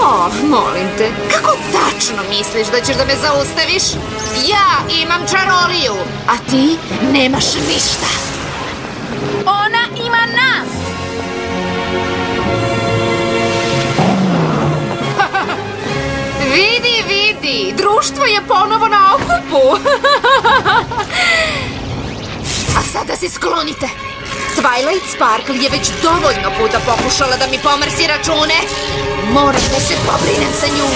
O, molim te, kako tačno misliš da ćeš da me zaustaviš? Ja imam čaroliju, a ti nemaš ništa. Ona ima nas! Vidi, vidi, društvo je ponovo na okupu. A sada se sklonite. Twilight Sparkle je već dovoljno puta pokušala da mi pomrsi račune. Moram da se pobrinem sa njom.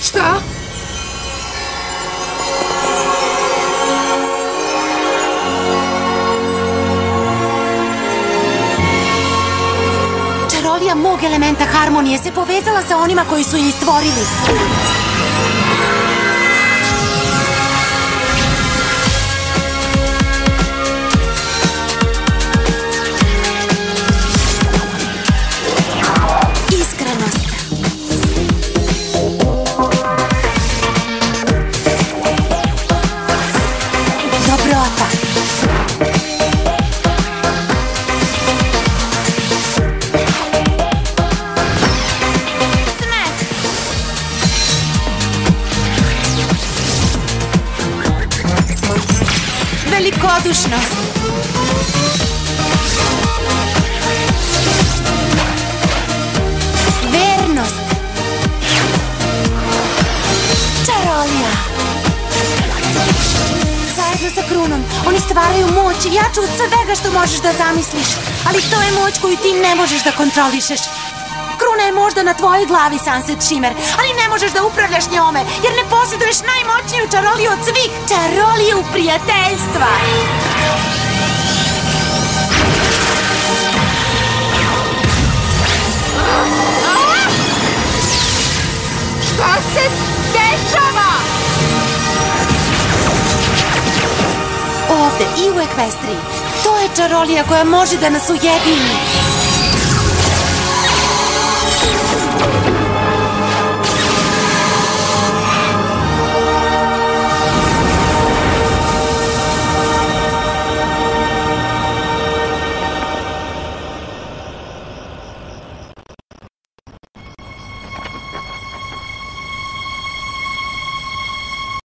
Šta? Čarolija mog elementa harmonije se povezala sa onima koji su je stvorili. Velikodušnost. Vernost. Čarolija. Zajedno sa Krunom oni stvaraju moć jaču od svega što možeš da zamisliš. Ali to je moć koju ti ne možeš da kontrolišeš. Kruna je možda na tvojoj glavi, Sunset Shimmer, ali ne možeš da upravljaš njome, jer ne posjeduješ najmoćniju čaroliju od svih, čaroliju prijateljstva. Šta se dešava? Ovde i u Ekvestriji, to je čarolija koja može da nas ujedini.